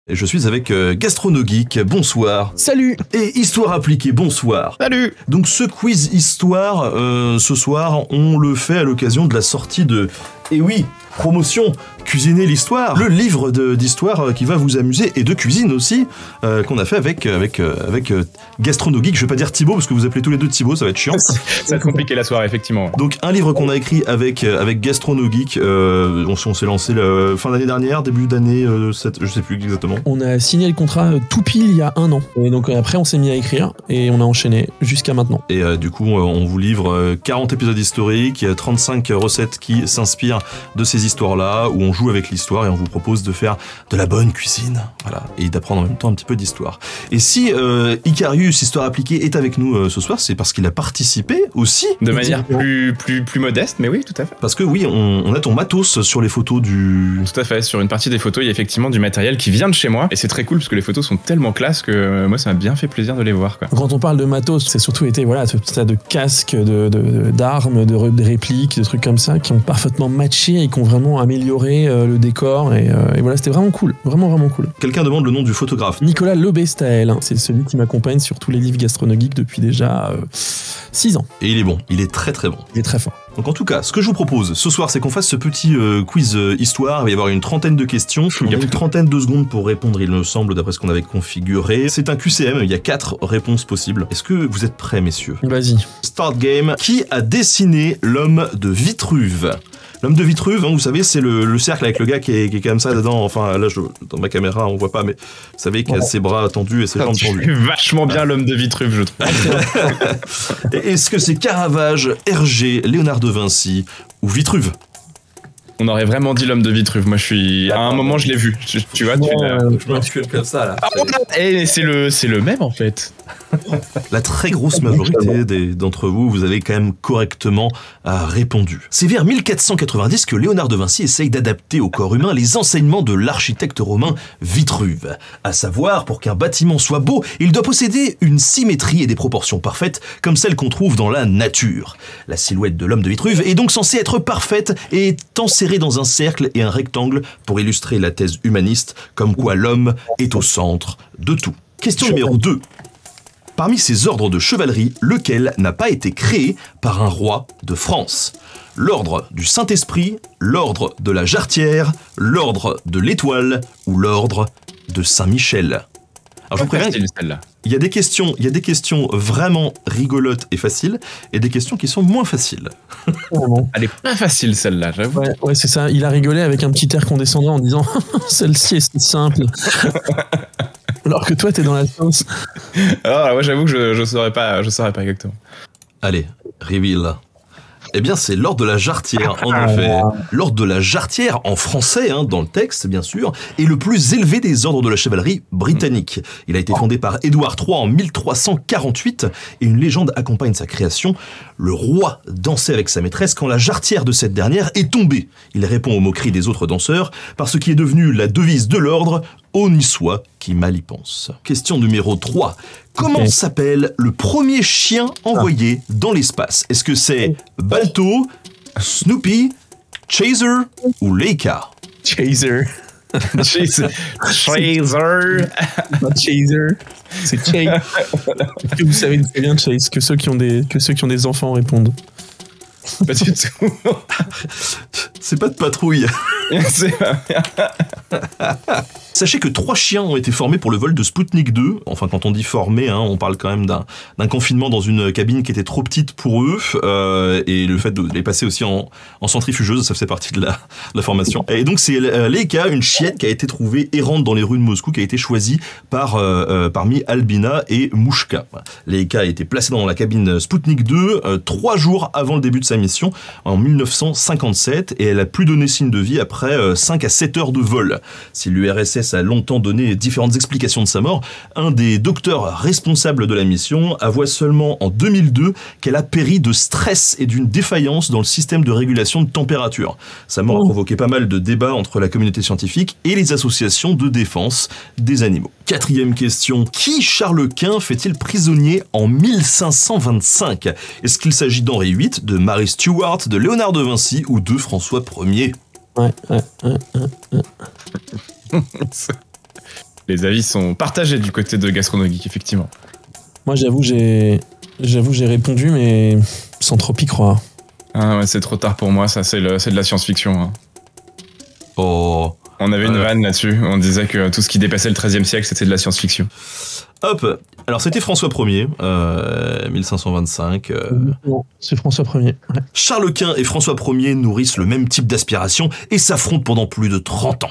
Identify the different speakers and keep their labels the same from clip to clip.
Speaker 1: Et je suis avec Gastronogeek, bonsoir.
Speaker 2: Salut.
Speaker 1: Et Histoire appliquée, bonsoir.
Speaker 2: Salut.
Speaker 1: Donc ce quiz Histoire, ce soir, on le fait à l'occasion de la sortie de... Eh oui, promotion, Cuisiner l'Histoire, le livre d'histoire qui va vous amuser, et de cuisine aussi, qu'on a fait avec Gastronogeek. Je vais pas dire Thibaut, parce que vous appelez tous les deux Thibaut, ça va être chiant.
Speaker 3: Ça va être compliqué la soirée, effectivement.
Speaker 1: Donc un livre qu'on a écrit avec Gastronogeek, on s'est lancé la fin d'année dernière, début d'année, je sais plus exactement.
Speaker 2: On a signé le contrat tout pile il y a 1 an. Et donc après on s'est mis à écrire, et on a enchaîné jusqu'à maintenant.
Speaker 1: Et du coup on vous livre 40 épisodes historiques, 35 recettes qui s'inspirent de ces histoires-là, où on joue avec l'histoire et on vous propose de faire de la bonne cuisine, voilà, et d'apprendre en même temps un petit peu d'histoire. Et si Icarius, Histoire appliquée, est avec nous ce soir, c'est parce qu'il a participé aussi.
Speaker 3: De manière plus modeste, mais oui, tout à fait.
Speaker 1: Parce que oui, on a ton matos sur les photos du...
Speaker 3: Tout à fait, sur une partie des photos, il y a effectivement du matériel qui vient de chez moi, et c'est très cool parce que les photos sont tellement classe que moi ça m'a bien fait plaisir de les voir, quoi.
Speaker 2: Quand on parle de matos, c'est surtout été voilà, tout ça de casques, d'armes, de répliques, de trucs comme ça qui ont parfaitement matché et qui ont vraiment amélioré le décor, et voilà, c'était vraiment cool, vraiment cool.
Speaker 1: Quelqu'un demande le nom du photographe.
Speaker 2: Nicolas Lebestaël, hein, c'est celui qui m'accompagne sur tous les livres gastronomiques depuis déjà 6 ans.
Speaker 1: Et il est bon, il est très bon.
Speaker 2: Il est très fort.
Speaker 1: Donc en tout cas, ce que je vous propose ce soir, c'est qu'on fasse ce petit quiz histoire. Il va y avoir une trentaine de questions. On a une trentaine de secondes pour répondre, il me semble, d'après ce qu'on avait configuré. C'est un QCM, il y a 4 réponses possibles. Est-ce que vous êtes prêts, messieurs?
Speaker 2: Vas-y.
Speaker 1: Start game. Qui a dessiné l'homme de Vitruve? L'homme de Vitruve, hein, vous savez, c'est le cercle avec le gars qui est comme ça dedans. Enfin, là, dans ma caméra, on voit pas, mais vous savez qu'il a ses bras tendus et ses jambes tendues.
Speaker 3: Vachement bien l'homme de Vitruve, je trouve.
Speaker 1: Est-ce que c'est Caravage, Hergé, Léonard de Vinci ou Vitruve?
Speaker 3: On aurait vraiment dit l'homme de Vitruve. Moi, à un moment, je l'ai vu. Tu vois,
Speaker 1: je m'inspire comme ça, là.
Speaker 3: Et c'est le même, en fait.
Speaker 1: La très grosse majorité d'entre vous, vous avez quand même correctement répondu. C'est vers 1490 que Léonard de Vinci essaye d'adapter au corps humain les enseignements de l'architecte romain Vitruve. À savoir, pour qu'un bâtiment soit beau, il doit posséder une symétrie et des proportions parfaites, comme celles qu'on trouve dans la nature. La silhouette de l'homme de Vitruve est donc censée être parfaite et est enserrée dans un cercle et un rectangle pour illustrer la thèse humaniste, comme quoi l'homme est au centre de tout. Question numéro 2. Parmi ces ordres de chevalerie, lequel n'a pas été créé par un roi de France? L'ordre du Saint-Esprit, l'ordre de la Jarretière, l'ordre de l'Étoile ou l'ordre de Saint-Michel? Alors je vous préviens, il y a des questions vraiment rigolotes et faciles, et des questions qui sont moins faciles.
Speaker 3: Elle est pas facile celle-là, j'avoue.
Speaker 2: Ouais, c'est ça. Il a rigolé avec un petit air condescendant en disant celle-ci est simple. Alors que toi, t'es dans la sauce.
Speaker 3: Alors, moi, j'avoue que je saurais pas exactement.
Speaker 1: Allez, reveal. Eh bien, c'est l'ordre de la Jarretière, en effet. L'ordre de la Jarretière, en français, hein, dans le texte, bien sûr, est le plus élevé des ordres de la chevalerie britannique. Il a été fondé par Édouard III en 1348, et une légende accompagne sa création. Le roi dansait avec sa maîtresse quand la jarretière de cette dernière est tombée. Il répond aux moqueries des autres danseurs, par ce qui est devenu la devise de l'ordre, « On y soit qui mal y pense ». Question numéro 3. Comment s'appelle le premier chien envoyé dans l'espace? Est-ce que c'est Balto, Snoopy, Chaser ou Leica?
Speaker 3: Chaser. Chaser.
Speaker 2: Not Chaser. C'est Chase. Est-ce que vous savez très bien Chase que ceux qui ont des enfants répondent?
Speaker 3: Pas du tout.
Speaker 1: C'est pas de patrouille. Sachez que 3 chiens ont été formés pour le vol de Sputnik 2. Enfin, quand on dit formés, hein, on parle quand même d'un confinement dans une cabine qui était trop petite pour eux, et le fait de les passer aussi en centrifugeuse, ça faisait partie de la formation. Et donc c'est Leica, une chienne qui a été trouvée errante dans les rues de Moscou, qui a été choisie parmi Albina et Mouchka. Leica a été placée dans la cabine Sputnik 2 3 jours avant le début de sa mission, en 1957, et elle a plus donné signe de vie après 5 à 7 heures de vol. Si l'URSS a longtemps donné différentes explications de sa mort, un des docteurs responsables de la mission avoua seulement en 2002 qu'elle a péri de stress et d'une défaillance dans le système de régulation de température. Sa mort a provoqué pas mal de débats entre la communauté scientifique et les associations de défense des animaux. 4e question. Qui Charles Quint fait-il prisonnier en 1525? Est-ce qu'il s'agit d'Henri VIII, de Mary Stuart, de Léonard de Vinci ou de François Ier?
Speaker 3: Les avis sont partagés du côté de Gastronogeek, effectivement.
Speaker 2: Moi, j'avoue, j'ai répondu, mais sans trop y croire.
Speaker 3: Ah ouais, c'est trop tard pour moi, ça, c'est de la science-fiction. Hein.
Speaker 1: Oh.
Speaker 3: On avait une vanne là-dessus, on disait que tout ce qui dépassait le XIIIe siècle, c'était de la science-fiction.
Speaker 1: Hop. Alors, c'était François Ier, 1525.
Speaker 2: Non, c'est François Ier. Ouais.
Speaker 1: Charles Quint et François Ier nourrissent le même type d'aspiration et s'affrontent pendant plus de 30 ans.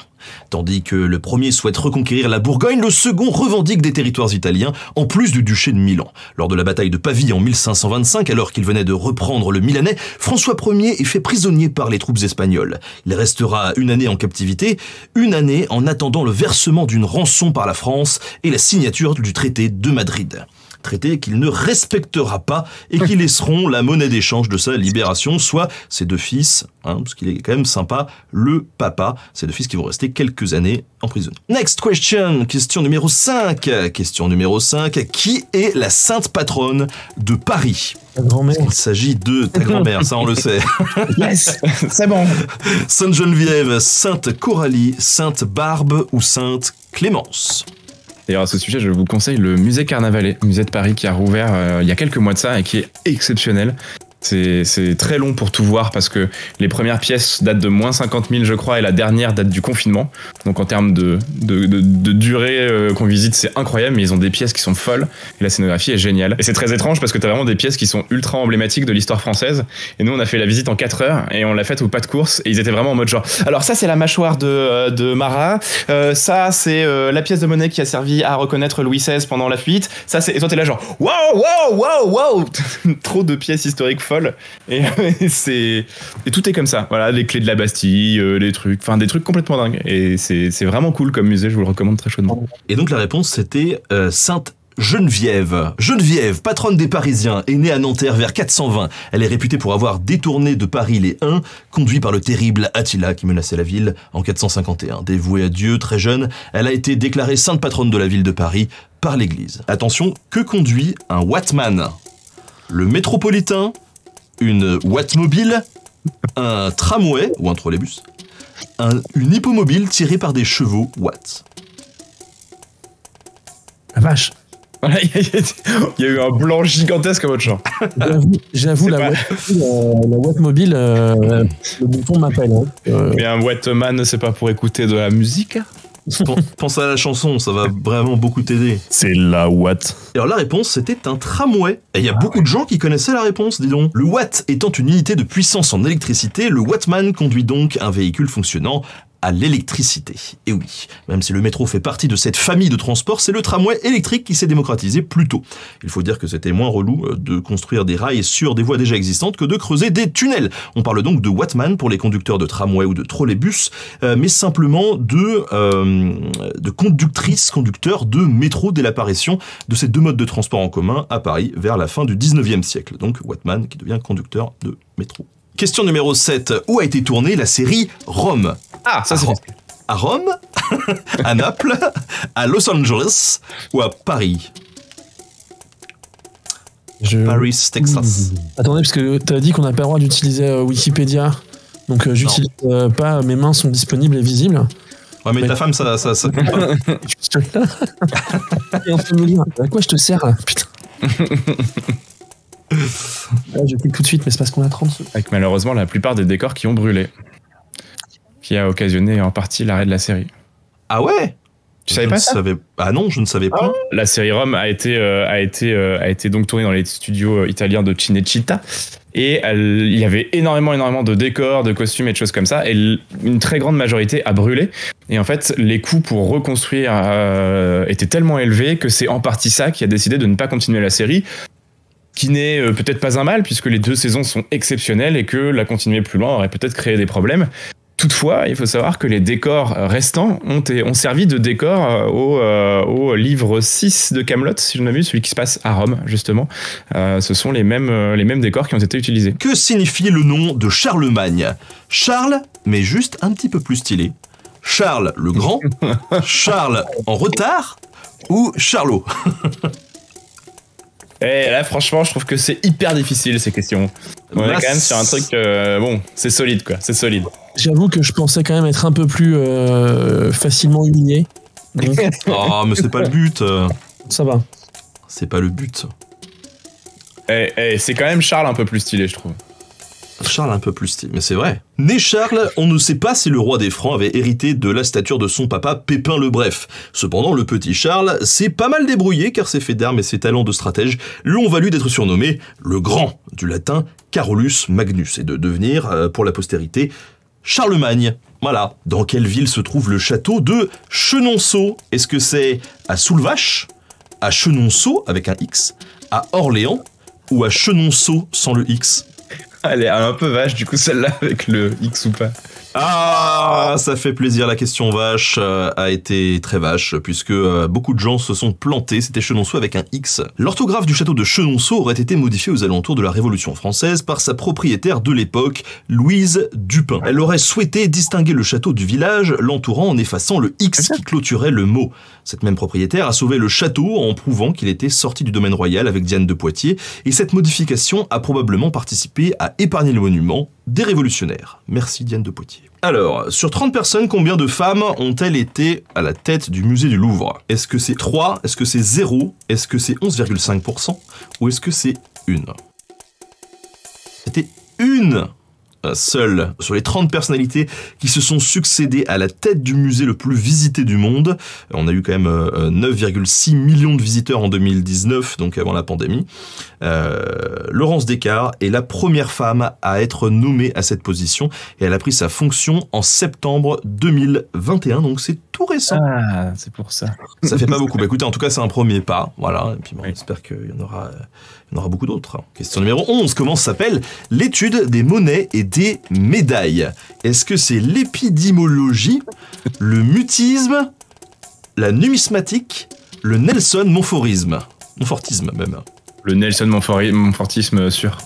Speaker 1: Tandis que le premier souhaite reconquérir la Bourgogne, le second revendique des territoires italiens, en plus du duché de Milan. Lors de la bataille de Pavie en 1525, alors qu'il venait de reprendre le Milanais, François Ier est fait prisonnier par les troupes espagnoles. Il restera une année en captivité, une année en attendant le versement d'une rançon par la France et la signature du traité de Madrid. Traité qu'il ne respectera pas et qui laisseront la monnaie d'échange de sa libération, soit ses deux fils, parce qu'il est quand même sympa, le papa, ses deux fils qui vont rester quelques années en prison. Next question, question numéro 5. Question numéro 5, qui est la sainte patronne de Paris?
Speaker 2: Ta grand-mère.
Speaker 1: Il s'agit de ta grand-mère, ça on le sait.
Speaker 3: Yes, c'est bon.
Speaker 1: Sainte Geneviève, Sainte Coralie, Sainte Barbe ou Sainte Clémence?
Speaker 3: D'ailleurs, à ce sujet, je vous conseille le musée Carnavalet, musée de Paris qui a rouvert il y a quelques mois de ça et qui est exceptionnel. C'est très long pour tout voir parce que les premières pièces datent de moins 50 000, je crois, et la dernière date du confinement. Donc en termes de durée qu'on visite, c'est incroyable, mais ils ont des pièces qui sont folles et la scénographie est géniale. Et c'est très étrange parce que t'as vraiment des pièces qui sont ultra emblématiques de l'histoire française. Et nous, on a fait la visite en 4 heures et on l'a faite au pas de course et ils étaient vraiment en mode genre, alors ça, c'est la mâchoire de Marat, ça, c'est la pièce de monnaie qui a servi à reconnaître Louis XVI pendant la fuite, ça, c'est... Et toi, t'es là genre, wow trop de pièces historiques folle et tout est comme ça, voilà, les clés de la Bastille, les trucs, enfin des trucs complètement dingues et c'est vraiment cool comme musée, je vous le recommande très chaudement.
Speaker 1: Et donc la réponse c'était Sainte Geneviève. Geneviève, patronne des Parisiens, est née à Nanterre vers 420. Elle est réputée pour avoir détourné de Paris les Huns, conduits par le terrible Attila qui menaçait la ville en 451. Dévouée à Dieu, très jeune, elle a été déclarée sainte patronne de la ville de Paris par l'Église. Attention, que conduit un Wattman? Le métropolitain, une Wattmobile, un tramway ou un trolleybus, une hippomobile tirée par des chevaux Watt.
Speaker 2: La vache.
Speaker 3: Il y a eu un blanc gigantesque à votre champ.
Speaker 2: J'avoue la Wattmobile, le bouton m'appelle.
Speaker 3: Mais un Wattman, c'est pas pour écouter de la musique?
Speaker 1: Pense à la chanson, ça va vraiment beaucoup t'aider.
Speaker 2: C'est la Watt.
Speaker 1: Et alors la réponse, c'était un tramway. Et il y a beaucoup de gens qui connaissaient la réponse, dis donc. Le Watt étant une unité de puissance en électricité, le Wattman conduit donc un véhicule fonctionnant à l'électricité. Et oui, même si le métro fait partie de cette famille de transports, c'est le tramway électrique qui s'est démocratisé plus tôt. Il faut dire que c'était moins relou de construire des rails sur des voies déjà existantes que de creuser des tunnels. On parle donc de Wattman pour les conducteurs de tramway ou de trolleybus, mais simplement de conductrices, conducteurs de métro dès l'apparition de ces deux modes de transport en commun à Paris vers la fin du 19e siècle. Donc Wattman qui devient conducteur de métro. Question numéro 7. Où a été tournée la série Rome?
Speaker 3: Ah, ça c'est
Speaker 1: à Rome, à Naples, à Los Angeles ou à Paris? Paris, Texas.
Speaker 2: Attendez, parce que tu as dit qu'on n'a pas le droit d'utiliser Wikipédia. Donc j'utilise pas, mes mains sont disponibles et visibles.
Speaker 1: Ouais, mais ta femme, ça compte pas.
Speaker 2: Et on peut me lire. À quoi je te sers là? Putain. Là, je clique tout de suite, mais c'est parce qu'on a 30 secondes.
Speaker 3: Avec malheureusement la plupart des décors qui ont brûlé. Qui a occasionné en partie l'arrêt de la série.
Speaker 1: Ah ouais?
Speaker 3: Tu savais pas ça?
Speaker 1: Ah non, je ne savais pas.
Speaker 3: La série Rome a été donc tournée dans les studios italiens de Cinecittà et il y avait énormément de décors, de costumes et de choses comme ça et une très grande majorité a brûlé et en fait les coûts pour reconstruire étaient tellement élevés que c'est en partie ça qui a décidé de ne pas continuer la série, qui n'est peut-être pas un mal puisque les 2 saisons sont exceptionnelles et que la continuer plus loin aurait peut-être créé des problèmes. Toutefois, il faut savoir que les décors restants ont servi de décor au livre 6 de Kaamelott, si je ne m'abuse, celui qui se passe à Rome, justement. Ce sont les mêmes décors qui ont été utilisés.
Speaker 1: Que signifie le nom de Charlemagne? Charles, mais juste un petit peu plus stylé. Charles le Grand, Charles en retard ou Charlot?
Speaker 3: Et là, franchement, je trouve que c'est hyper difficile, ces questions. On est quand même sur un truc... bon, c'est solide, quoi. C'est solide.
Speaker 2: J'avoue que je pensais quand même être un peu plus facilement humilié.
Speaker 1: Ah, mais c'est pas le but.
Speaker 2: Ça va.
Speaker 1: C'est pas le but.
Speaker 3: C'est quand même Charles un peu plus stylé, je trouve.
Speaker 1: Charles un peu plus stylé, mais c'est vrai. Né Charles, on ne sait pas si le roi des Francs avait hérité de la stature de son papa Pépin le Bref. Cependant, le petit Charles s'est pas mal débrouillé car ses faits d'armes et ses talents de stratège lui ont valu d'être surnommé le Grand, du latin Carolus Magnus, et de devenir, pour la postérité, Charlemagne. Voilà. Dans quelle ville se trouve le château de Chenonceau? Est-ce que c'est à Soulvache, à Chenonceau avec un X, à Orléans ou à Chenonceau sans le X?
Speaker 3: Elle est un peu vache, du coup, celle-là, avec le X ou pas.
Speaker 1: Ah, ça fait plaisir. La question vache a été très vache, puisque beaucoup de gens se sont plantés. C'était Chenonceau avec un X. L'orthographe du château de Chenonceau aurait été modifiée aux alentours de la Révolution française par sa propriétaire de l'époque, Louise Dupin. Elle aurait souhaité distinguer le château du village, l'entourant en effaçant le X qui clôturait le mot. Cette même propriétaire a sauvé le château en prouvant qu'il était sorti du domaine royal avec Diane de Poitiers, et cette modification a probablement participé à épargner le monument des révolutionnaires. Merci Diane de Poitiers. Alors, sur 30 personnes, combien de femmes ont-elles été à la tête du musée du Louvre? Est-ce que c'est 3? Est-ce que c'est 0? Est-ce que c'est 11,5%? Ou est-ce que c'est 1? C'était une seule sur les 30 personnalités qui se sont succédées à la tête du musée le plus visité du monde. On a eu quand même 9,6 millions de visiteurs en 2019, donc avant la pandémie. Laurence Descartes est la première femme à être nommée à cette position et elle a pris sa fonction en septembre 2021, donc c'est tout récent.
Speaker 3: Ah, c'est pour ça.
Speaker 1: Ça fait pas beaucoup. Bah écoutez, en tout cas, c'est un premier pas. Voilà. Et puis bon, j'espère qu'il y en aura beaucoup d'autres. Question numéro 11. Comment s'appelle l'étude des monnaies et des médailles? Est-ce que c'est l'épidémiologie, le mutisme, la numismatique, le Nelson Montfortisme même.
Speaker 3: Le Nelson Montfortisme sûr.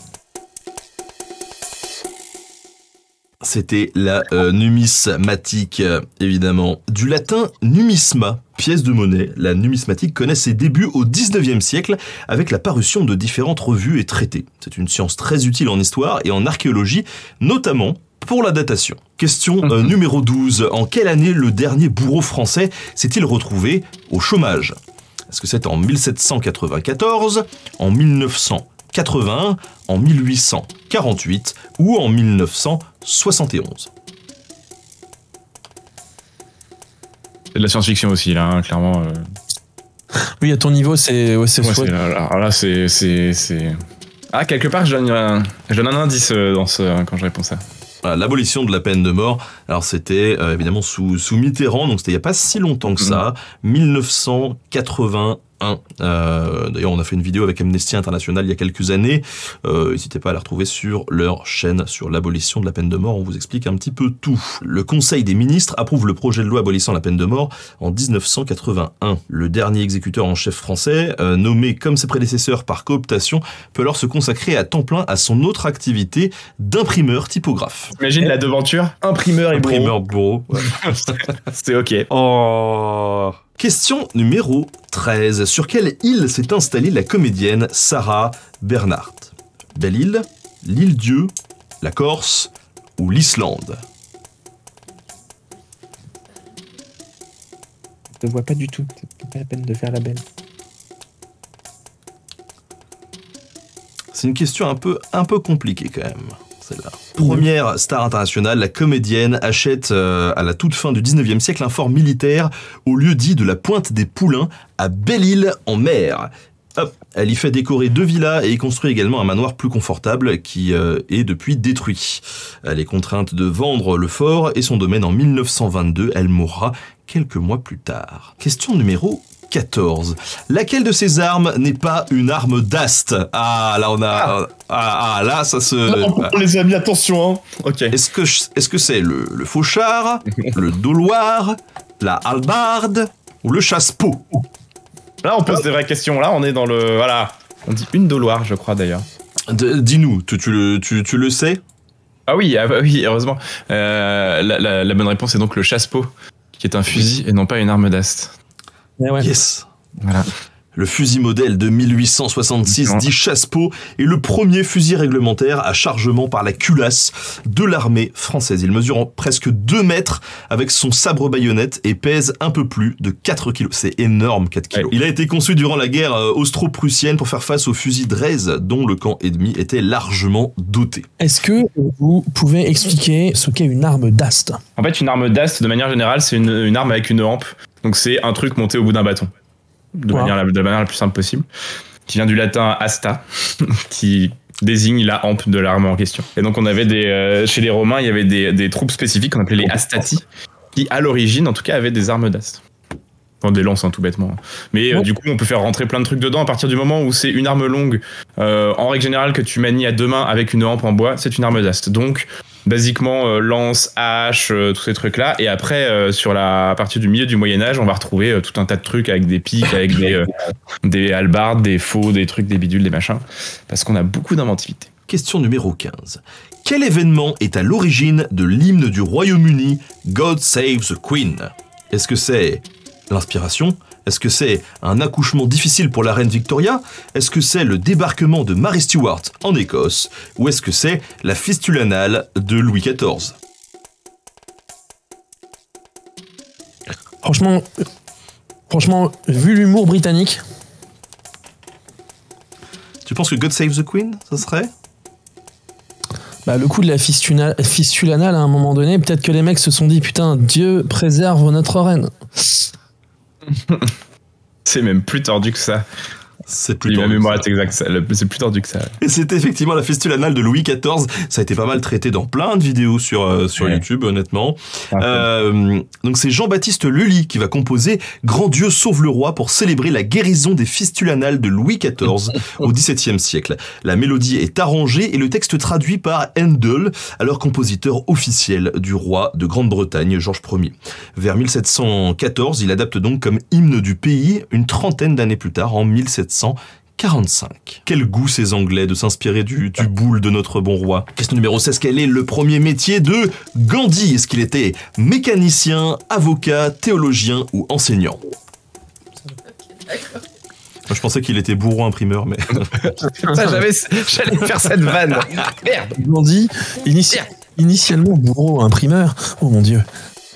Speaker 1: C'était la numismatique, évidemment. Du latin numisma, pièce de monnaie. La numismatique connaît ses débuts au 19e siècle avec la parution de différentes revues et traités. C'est une science très utile en histoire et en archéologie, notamment pour la datation. Question numéro 12. En quelle année le dernier bourreau français s'est-il retrouvé au chômage? Est-ce que c'est en 1794, en 1981, en 1848 ou en 1971?
Speaker 3: C'est de la science-fiction aussi, là, hein, clairement.
Speaker 2: Oui, à ton niveau, c'est... Ouais,
Speaker 3: alors là, c'est... Ah, quelque part, je donne un indice quand je réponds ça.
Speaker 1: L'abolition de la peine de mort, alors c'était évidemment sous Mitterrand, donc c'était il n'y a pas si longtemps que ça, 1981. D'ailleurs, on a fait une vidéo avec Amnesty International il y a quelques années. N'hésitez pas à la retrouver sur leur chaîne sur l'abolition de la peine de mort. On vous explique un petit peu tout. Le Conseil des ministres approuve le projet de loi abolissant la peine de mort en 1981. Le dernier exécuteur en chef français, nommé comme ses prédécesseurs par cooptation, peut alors se consacrer à temps plein à son autre activité d'imprimeur typographe.
Speaker 3: Imagine la devanture, imprimeur et
Speaker 1: bourreau. Ouais.
Speaker 3: C'est ok.
Speaker 1: Oh. Question numéro 13. Sur quelle île s'est installée la comédienne Sarah Bernhardt? Belle-Île, l'Île-Dieu, la Corse ou l'Islande?
Speaker 4: Je ne vois pas du tout. C'est pas la peine de faire la belle.
Speaker 1: C'est une question un peu compliquée quand même. Celle-là. Première star internationale, la comédienne achète à la toute fin du 19e siècle un fort militaire au lieu dit de la Pointe des Poulains à Belle-Île en mer. Hop, elle y fait décorer 2 villas et y construit également un manoir plus confortable qui est depuis détruit. Elle est contrainte de vendre le fort et son domaine en 1922. Elle mourra quelques mois plus tard. Question numéro 14. Laquelle de ces armes n'est pas une arme d'Ast? Ah, là on a... là ça se...
Speaker 3: On les a mis, attention, hein. Ok.
Speaker 1: Est-ce que c'est le fauchard, le dauloir, la hallebarde ou le chasse-peau?
Speaker 3: Là on pose des vraies questions, là on est dans le... Voilà. On dit une dauloir, je crois d'ailleurs.
Speaker 1: Dis-nous, tu le sais?
Speaker 3: Ah oui, heureusement. La bonne réponse est donc le chasse-peau, qui est un fusil et non pas une arme d'Ast.
Speaker 2: Ouais.
Speaker 1: Yes.
Speaker 3: Voilà.
Speaker 1: Le fusil modèle de 1866 dit Chassepot est le premier fusil réglementaire à chargement par la culasse de l'armée française. Il mesure presque 2 mètres avec son sabre-baïonnette et pèse un peu plus de 4 kilos. C'est énorme, 4 kilos. Il a été conçu durant la guerre austro-prussienne pour faire face au fusil Dreyse dont le camp ennemi était largement doté.
Speaker 2: Est-ce que vous pouvez expliquer ce qu'est une arme d'ast?
Speaker 3: En fait, une arme d'ast, de manière générale, c'est une arme avec une hampe. Donc c'est un truc monté au bout d'un bâton. De la manière la plus simple possible. Qui vient du latin asta, qui désigne la hampe de l'arme en question. Et donc on avait chez les Romains, il y avait des troupes spécifiques qu'on appelait les astati, qui à l'origine, en tout cas, avaient des armes d'ast. Enfin, des lances, hein, tout bêtement. Mais du coup, on peut faire rentrer plein de trucs dedans à partir du moment où c'est une arme longue, en règle générale, que tu manies à 2 mains avec une hampe en bois, c'est une arme d'ast. Donc, basiquement, lance, hache, tous ces trucs-là. Et après, à partir du milieu du Moyen-Âge, on va retrouver tout un tas de trucs avec des pics, avec des hallebardes, des faux, des trucs, des bidules, des machins. Parce qu'on a beaucoup d'inventivité.
Speaker 1: Question numéro 15. Quel événement est à l'origine de l'hymne du Royaume-Uni God Save the Queen? Est-ce que c'est l'inspiration? Est-ce que c'est un accouchement difficile pour la reine Victoria? Est-ce que c'est le débarquement de Mary Stuart en Écosse? Ou est-ce que c'est la fistule anale de Louis XIV?
Speaker 2: Franchement, vu l'humour britannique...
Speaker 1: Tu penses que God Save the Queen, ça serait?
Speaker 2: Bah, le coup de la fistule anale, à un moment donné, peut-être que les mecs se sont dit « Putain, Dieu préserve notre reine ».
Speaker 3: C'est même plus tordu que ça.
Speaker 1: C'est plus
Speaker 3: tordu. C'est plus tordu que ça.
Speaker 1: Et c'était effectivement la fistule anale de Louis XIV. Ça a été pas mal traité dans plein de vidéos sur YouTube, honnêtement. Donc c'est Jean-Baptiste Lully qui va composer Grand Dieu sauve le roi pour célébrer la guérison des fistules anales de Louis XIV au XVIIe siècle. La mélodie est arrangée et le texte traduit par Handel, alors compositeur officiel du roi de Grande-Bretagne, Georges Ier. Vers 1714, il adapte donc comme hymne du pays une trentaine d'années plus tard, en 1745. Quel goût ces Anglais de s'inspirer du boule de notre bon roi. Question numéro 16, quel est le premier métier de Gandhi? Est-ce qu'il était mécanicien, avocat, théologien ou enseignant? Moi, je pensais qu'il était bourreau imprimeur, mais...
Speaker 3: J'allais faire cette vanne. Merde.
Speaker 2: Gandhi, initialement bourreau imprimeur. Oh mon Dieu.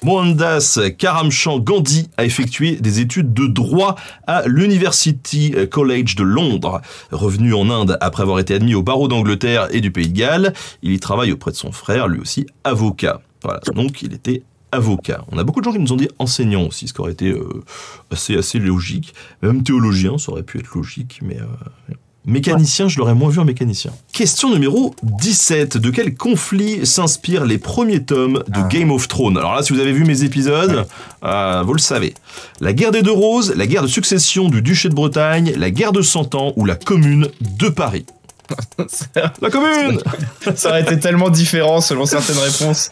Speaker 1: Mohandas Karamchand Gandhi a effectué des études de droit à l'University College de Londres. Revenu en Inde après avoir été admis au barreau d'Angleterre et du Pays de Galles, il y travaille auprès de son frère, lui aussi avocat. Voilà, donc il était avocat. On a beaucoup de gens qui nous ont dit enseignant aussi, ce qui aurait été assez logique. Même théologien, ça aurait pu être logique, mais... Mécanicien, je l'aurais moins vu en mécanicien. Question numéro 17. De quel conflit s'inspirent les premiers tomes de Game of Thrones? Alors là, si vous avez vu mes épisodes, vous le savez. La guerre des Deux Roses, la guerre de succession du duché de Bretagne, la guerre de 100 ans ou la commune de Paris? La commune!
Speaker 3: Ça aurait été tellement différent selon certaines réponses.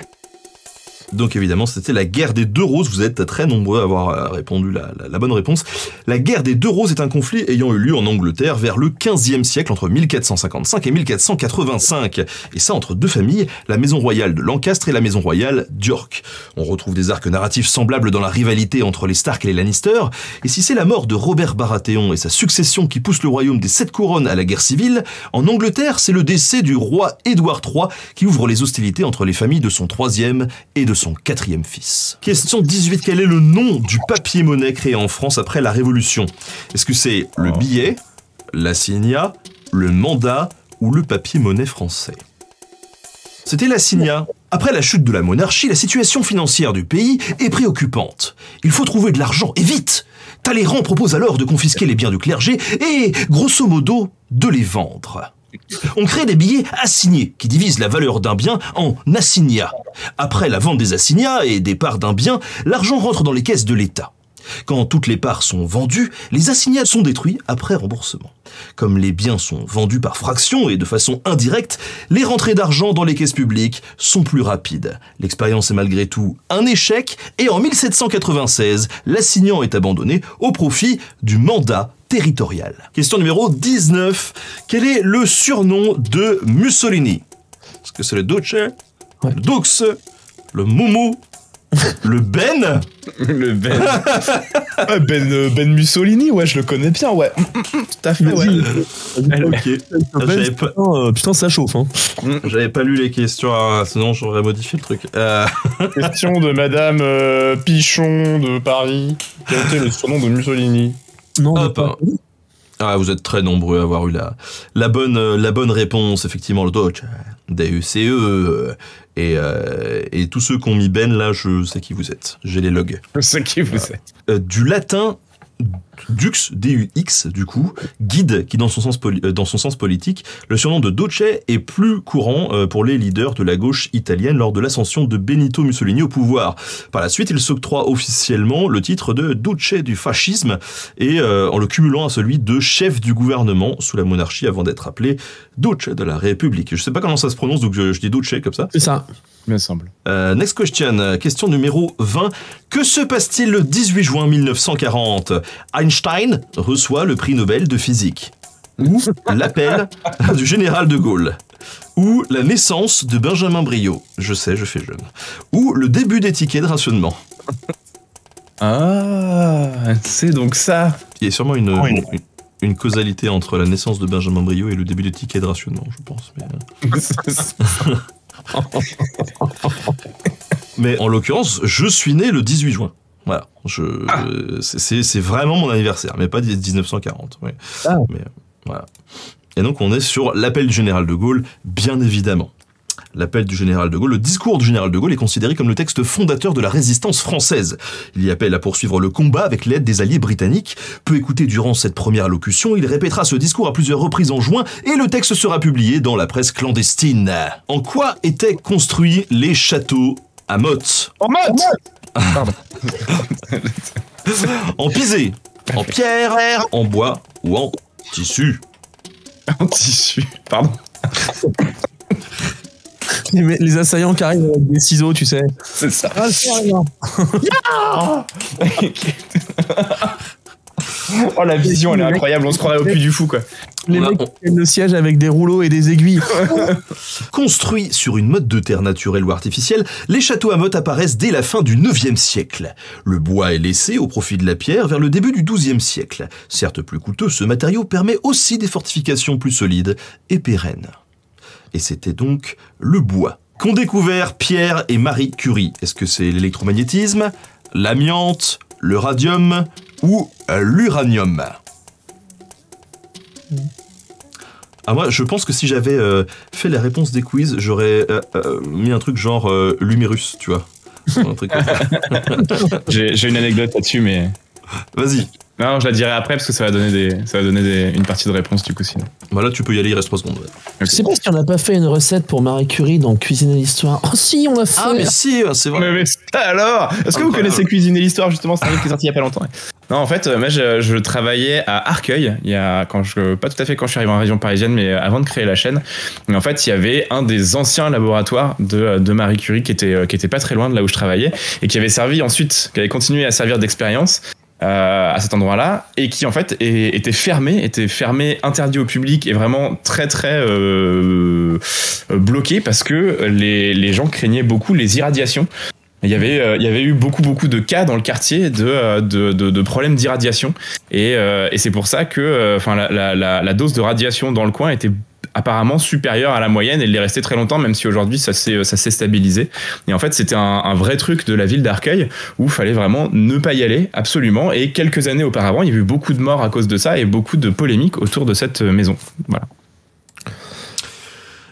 Speaker 1: Donc évidemment, c'était la guerre des Deux Roses. Vous êtes très nombreux à avoir répondu la bonne réponse. La guerre des Deux Roses est un conflit ayant eu lieu en Angleterre vers le 15e siècle, entre 1455 et 1485. Et ça entre deux familles, la maison royale de Lancastre et la maison royale d'York. On retrouve des arcs narratifs semblables dans la rivalité entre les Stark et les Lannister. Et si c'est la mort de Robert Baratheon et sa succession qui pousse le royaume des Sept Couronnes à la guerre civile, en Angleterre, c'est le décès du roi Édouard III qui ouvre les hostilités entre les familles de son troisième et de son quatrième fils. Question 18. Quel est le nom du papier-monnaie créé en France après la Révolution? Est-ce que c'est le billet, l'assignat, le mandat ou le papier-monnaie français? C'était l'assignat. Après la chute de la monarchie, la situation financière du pays est préoccupante. Il faut trouver de l'argent, et vite! Talleyrand propose alors de confisquer les biens du clergé et, grosso modo, de les vendre. On crée des billets assignés qui divisent la valeur d'un bien en assignats. Après la vente des assignats et des parts d'un bien, l'argent rentre dans les caisses de l'État. Quand toutes les parts sont vendues, les assignats sont détruits après remboursement. Comme les biens sont vendus par fraction et de façon indirecte, les rentrées d'argent dans les caisses publiques sont plus rapides. L'expérience est malgré tout un échec et en 1796, l'assignant est abandonné au profit du mandat territorial. Question numéro 19. Quel est le surnom de Mussolini? Est-ce que c'est le Duce, le Dux, le Moumou Le Ben.
Speaker 3: Le Ben. Ouais, Ben Mussolini, ouais, je le connais bien, ouais. Tout à fait, ouais.
Speaker 1: Ok.
Speaker 2: Putain, ça chauffe. Hein.
Speaker 1: J'avais pas lu les questions, sinon j'aurais modifié le truc.
Speaker 3: Question de Madame Pichon de Paris. Quel était le surnom de Mussolini?
Speaker 2: Non,
Speaker 1: vous êtes très nombreux à avoir eu la bonne réponse, effectivement, le Deutsche, DECE, et tous ceux qui ont mis Ben, là, je sais qui vous êtes. J'ai les logs.
Speaker 3: Je sais qui vous êtes.
Speaker 1: Du latin Dux, D-U-X, du coup, guide, qui dans son sens politique, le surnom de Duce est plus courant pour les leaders de la gauche italienne lors de l'ascension de Benito Mussolini au pouvoir. Par la suite, il s'octroie officiellement le titre de Duce du fascisme, et en le cumulant à celui de chef du gouvernement sous la monarchie avant d'être appelé Duce de la République. Je sais pas comment ça se prononce, donc je dis Duce comme ça.
Speaker 2: C'est ça.
Speaker 3: Il me semble.
Speaker 1: Next question, question numéro 20. Que se passe-t-il le 18 juin 1940 ? Einstein reçoit le prix Nobel de physique. Ou l'appel du général de Gaulle. Ou la naissance de Benjamin Briot. Je sais, je fais jeune. Ou le début des tickets de rationnement.
Speaker 3: Ah, c'est donc ça.
Speaker 1: Il y a sûrement une causalité entre la naissance de Benjamin Briot et le début des tickets de rationnement, je pense. Mais en l'occurrence, je suis né le 18 juin. Voilà, c'est vraiment mon anniversaire, mais pas 1940. Ouais. Mais, voilà. Et donc on est sur l'appel du général de Gaulle, bien évidemment. L'appel du général de Gaulle, le discours du général de Gaulle est considéré comme le texte fondateur de la résistance française. Il y appelle à poursuivre le combat avec l'aide des alliés britanniques. Peu écouté durant cette première allocution, il répétera ce discours à plusieurs reprises en juin et le texte sera publié dans la presse clandestine. En quoi étaient construits les châteaux à Motte ?
Speaker 3: En Motte.
Speaker 1: Pardon. En pisé, en pierre, en bois ou en tissu ?
Speaker 3: En tissu, pardon.
Speaker 2: Les assaillants qui arrivent avec des ciseaux, tu sais.
Speaker 3: C'est ça.
Speaker 2: Ah, c'est rien.
Speaker 3: Oh, la vision, elle est incroyable. On se croirait au Puy du Fou, quoi.
Speaker 2: Les mecs qui prennent le siège avec des rouleaux et des aiguilles.
Speaker 1: Construits sur une motte de terre naturelle ou artificielle, les châteaux à motte apparaissent dès la fin du 9e siècle. Le bois est laissé au profit de la pierre vers le début du 12e siècle. Certes plus coûteux, ce matériau permet aussi des fortifications plus solides et pérennes. Et c'était donc le bois qu'ont découvert Pierre et Marie Curie. Est-ce que c'est l'électromagnétisme, l'amiante, le radium ou l'uranium ? Ah, moi, je pense que si j'avais fait les réponses des quiz, j'aurais mis un truc genre l'humérus, tu vois. Un truc comme ça.
Speaker 3: J'ai une anecdote là-dessus, mais...
Speaker 1: Vas-y.
Speaker 3: Non, je la dirai après parce que ça va donner une partie de réponse du coup sinon.
Speaker 1: Bah là, tu peux y aller, il reste 3 secondes. Ouais.
Speaker 2: Je sais pas si on n'a pas fait une recette pour Marie Curie dans Cuisiner l'histoire. Oh si, on a fait.
Speaker 1: Ah mais si, c'est vrai.
Speaker 3: Mais alors, est-ce que vous connaissez Cuisiner l'histoire justement? C'est un livre qui est sorti il y a pas longtemps. Non, en fait, moi je travaillais à Arcueil. Pas tout à fait quand je suis arrivé en région parisienne, mais avant de créer la chaîne. Et en fait, il y avait un des anciens laboratoires de Marie Curie qui était pas très loin de là où je travaillais et qui avait continué à servir d'expérience. À cet endroit-là, et qui en fait était fermé, interdit au public et vraiment très très bloqué parce que les gens craignaient beaucoup les irradiations. Il y avait eu beaucoup de cas dans le quartier de problèmes d'irradiation et c'est pour ça que la dose de radiation dans le coin était apparemment supérieure à la moyenne et il est resté très longtemps, même si aujourd'hui ça s'est stabilisé. Et en fait c'était un vrai truc de la ville d'Arcueil où il fallait vraiment ne pas y aller absolument, et quelques années auparavant il y a eu beaucoup de morts à cause de ça et beaucoup de polémiques autour de cette maison. Voilà.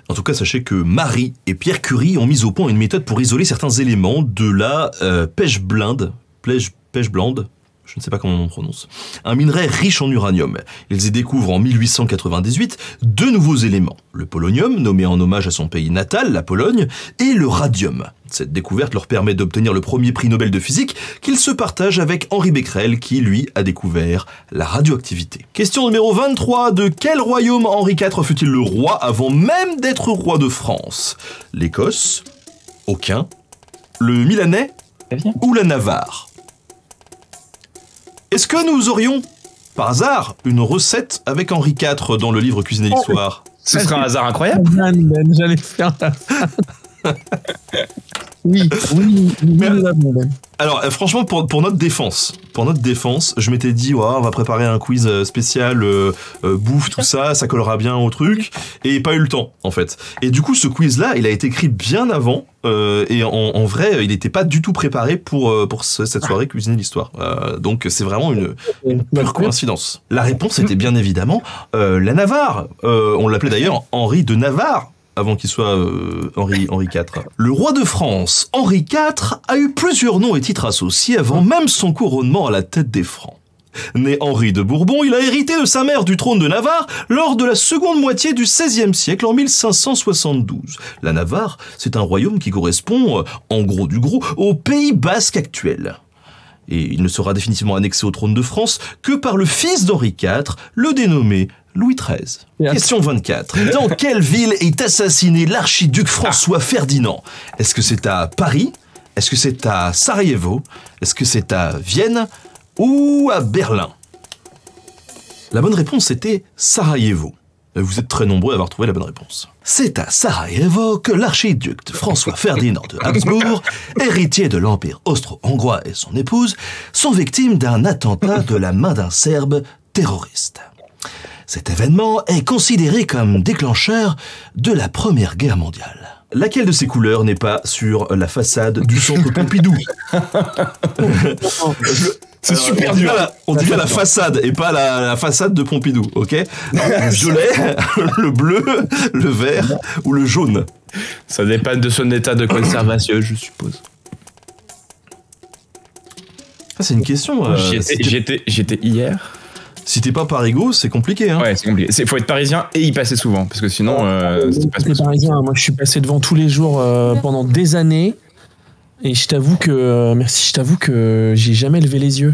Speaker 1: En tout cas, sachez que Marie et Pierre Curie ont mis au point une méthode pour isoler certains éléments de la pechblende, je ne sais pas comment on prononce, un minerai riche en uranium. Ils y découvrent en 1898 deux nouveaux éléments, le polonium, nommé en hommage à son pays natal, la Pologne, et le radium. Cette découverte leur permet d'obtenir le premier prix Nobel de physique qu'ils se partagent avec Henri Becquerel qui, lui, a découvert la radioactivité. Question numéro 23. De quel royaume Henri IV fut-il le roi avant même d'être roi de France? L'Écosse, Aucun, le Milanais ou la Navarre? Est-ce que nous aurions, par hasard, une recette avec Henri IV dans le livre Cuisiner l'histoire?
Speaker 3: Ce serait un hasard incroyable.
Speaker 2: J'allais faire Oui,
Speaker 1: Mais-
Speaker 2: nous l'avons même.
Speaker 1: Alors, franchement, pour notre défense, je m'étais dit, ouais, on va préparer un quiz spécial bouffe, tout ça, ça collera bien au truc, et pas eu le temps, en fait. Et du coup, ce quiz-là, il a été écrit bien avant, et en vrai, il n'était pas du tout préparé pour cette soirée cuisiner l'histoire. Donc, c'est vraiment une pure coïncidence. La réponse était bien évidemment la Navarre. On l'appelait d'ailleurs Henri de Navarre, avant qu'il soit Henri IV. Le roi de France, Henri IV, a eu plusieurs noms et titres associés avant même son couronnement à la tête des Francs. Né Henri de Bourbon, il a hérité de sa mère du trône de Navarre lors de la seconde moitié du XVIe siècle, en 1572. La Navarre, c'est un royaume qui correspond, en gros du gros, au Pays basque actuel. Et il ne sera définitivement annexé au trône de France que par le fils d'Henri IV, le dénommé Louis XIII. Question 24. Dans quelle ville est assassiné l'archiduc François Ferdinand? Est-ce que c'est à Paris? Est-ce que c'est à Sarajevo? Est-ce que c'est à Vienne? Ou à Berlin? La bonne réponse était Sarajevo. Vous êtes très nombreux à avoir trouvé la bonne réponse. C'est à Sarajevo que l'archiduc François Ferdinand de Habsbourg, héritier de l'Empire austro-hongrois, et son épouse sont victimes d'un attentat de la main d'un Serbe terroriste. Cet événement est considéré comme déclencheur de la Première Guerre mondiale. Laquelle de ces couleurs n'est pas sur la façade du centre Pompidou?
Speaker 3: C'est super dur.
Speaker 1: On dit bien la façade et pas la façade de Pompidou, ok? Le violet, le bleu, le vert ou le jaune?
Speaker 3: Ça dépend de son état de conservation, je suppose.
Speaker 1: Ça, c'est une question.
Speaker 3: J'étais hier.
Speaker 1: Si t'es pas parigo, c'est compliqué. Hein.
Speaker 3: Ouais, c'est compliqué. Faut être parisien et y passer souvent, parce que sinon, c'est pas
Speaker 2: Les Parisiens, moi je suis passé devant tous les jours pendant des années, et je t'avoue que j'ai jamais levé les yeux.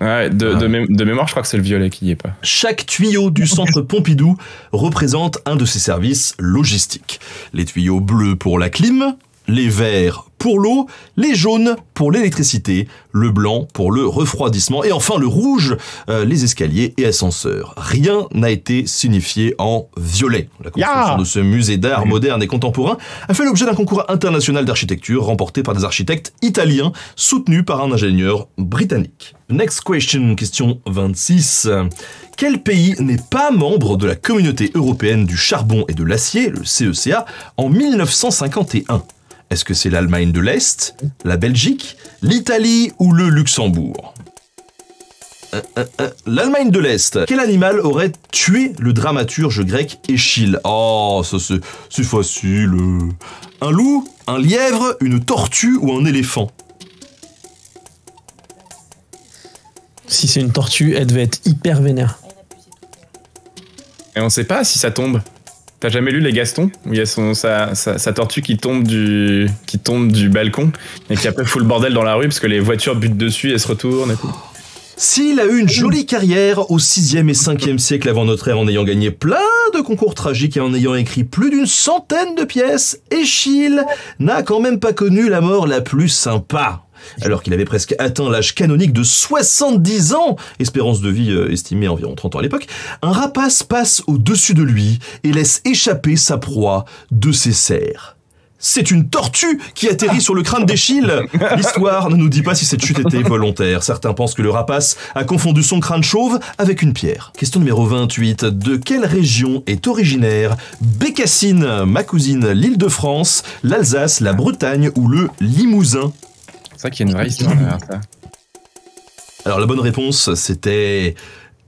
Speaker 3: Ouais, de mémoire, je crois que c'est le violet qui y est pas.
Speaker 1: Chaque tuyau du centre Pompidou représente un de ses services logistiques. Les tuyaux bleus pour la clim, les verts pour l'eau, les jaunes pour l'électricité, le blanc pour le refroidissement et enfin le rouge, les escaliers et ascenseurs. Rien n'a été signifié en violet. La construction de ce musée d'art moderne et contemporain a fait l'objet d'un concours international d'architecture remporté par des architectes italiens soutenus par un ingénieur britannique. Next question 26. Quel pays n'est pas membre de la Communauté européenne du charbon et de l'acier, le CECA, en 1951 ? Est-ce que c'est l'Allemagne de l'Est, la Belgique, l'Italie ou le Luxembourg? L'Allemagne de l'Est. Quel animal aurait tué le dramaturge grec Échille? Oh, ça c'est facile. Un loup, un lièvre, une tortue ou un éléphant?
Speaker 2: Si c'est une tortue, elle devait être hyper vénère.
Speaker 3: Et on sait pas si ça tombe. T'as jamais lu Les Gastons, où il y a sa tortue qui tombe du balcon et qui après fout le bordel dans la rue parce que les voitures butent dessus et se retournent et tout.
Speaker 1: S'il a eu une jolie carrière au 6e et 5e siècle avant notre ère en ayant gagné plein de concours tragiques et en ayant écrit plus d'une centaine de pièces, Échille n'a quand même pas connu la mort la plus sympa. Alors qu'il avait presque atteint l'âge canonique de 70 ans, espérance de vie estimée à environ 30 ans à l'époque, un rapace passe au-dessus de lui et laisse échapper sa proie de ses serres. C'est une tortue qui atterrit sur le crâne d'Échille. L'histoire ne nous dit pas si cette chute était volontaire. Certains pensent que le rapace a confondu son crâne chauve avec une pierre. Question numéro 28. De quelle région est originaire Bécassine, ma cousine, l'Île-de-France, l'Alsace, la Bretagne ou le Limousin?
Speaker 3: C'est vrai qu'il y a une vraie histoire derrière ça.
Speaker 1: Alors la bonne réponse, c'était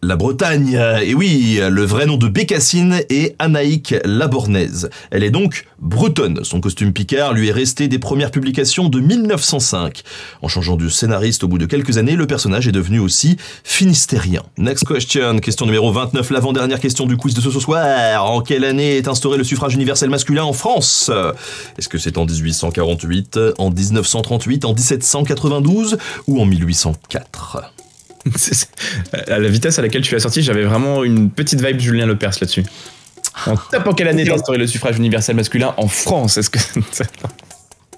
Speaker 1: la Bretagne. Et oui, le vrai nom de Bécassine est Anaïque Labornaise. Elle est donc bretonne. Son costume picard lui est resté des premières publications de 1905. En changeant de scénariste au bout de quelques années, le personnage est devenu aussi finistérien. Next question numéro 29, l'avant-dernière question du quiz de ce soir. En quelle année est instauré le suffrage universel masculin en France? Est-ce que c'est en 1848, en 1938, en 1792 ou en 1804?
Speaker 3: À la vitesse à laquelle tu l'as sorti, j'avais vraiment une petite vibe Julien Lepers là-dessus. En tapant quelle année est instauré le suffrage universel masculin en France? Est-ce que...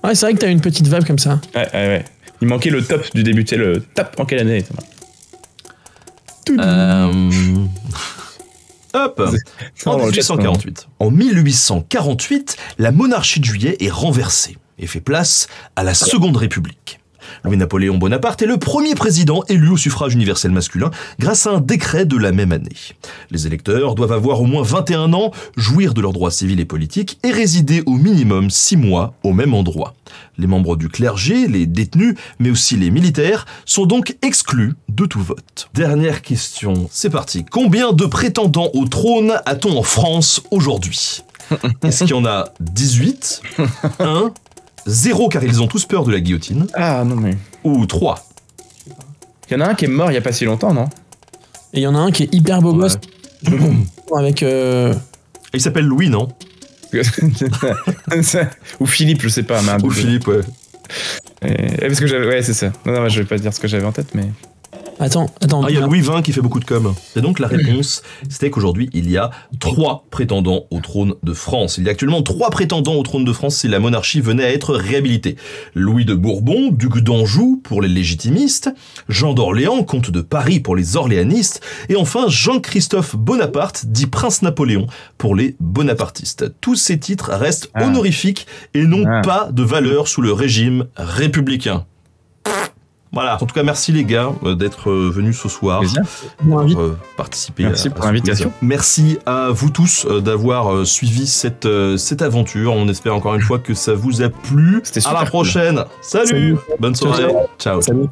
Speaker 2: Ouais, c'est vrai que t'as une petite vibe comme ça.
Speaker 3: Ouais. Il manquait le top du début, tu sais, le top en quelle année?
Speaker 1: Hop. En 1848. En 1848, la monarchie de Juillet est renversée. et fait place à la Seconde République. Louis-Napoléon Bonaparte est le premier président élu au suffrage universel masculin grâce à un décret de la même année. Les électeurs doivent avoir au moins 21 ans, jouir de leurs droits civils et politiques et résider au minimum 6 mois au même endroit. Les membres du clergé, les détenus, mais aussi les militaires sont donc exclus de tout vote. Dernière question, c'est parti. Combien de prétendants au trône a-t-on en France aujourd'hui? Est-ce qu'il y en a 18, 1, 0 car ils ont tous peur de la guillotine,
Speaker 3: Ah non mais...
Speaker 1: ou 3?
Speaker 3: Il y en a un qui est mort il y a pas si longtemps, non?
Speaker 2: Et il y en a un qui est hyper beau gosse. Avec.
Speaker 1: Il s'appelle Louis, non?
Speaker 3: Ou Philippe, je sais pas. Mais
Speaker 1: Ou Philippe, ouais.
Speaker 3: Parce que j'avais... Ouais, c'est ça. Non, je vais pas dire ce que j'avais en tête, mais...
Speaker 2: Attends.
Speaker 1: Ah, il y a Louis XX qui fait beaucoup de com. Et donc la réponse, c'était qu'aujourd'hui, il y a 3 prétendants au trône de France. Il y a actuellement 3 prétendants au trône de France si la monarchie venait à être réhabilitée. Louis de Bourbon, duc d'Anjou pour les légitimistes, Jean d'Orléans, comte de Paris pour les orléanistes, et enfin Jean-Christophe Bonaparte, dit prince Napoléon pour les bonapartistes. Tous ces titres restent honorifiques et n'ont pas de valeur sous le régime républicain. Voilà. En tout cas, merci les gars d'être venus ce soir, participer.
Speaker 3: Merci pour l'invitation.
Speaker 1: Merci à vous tous d'avoir suivi cette aventure. On espère encore une fois que ça vous a plu.
Speaker 3: C'était
Speaker 1: à
Speaker 3: super
Speaker 1: la prochaine. Cool. Salut. Bonne soirée. Ciao.
Speaker 2: Salut.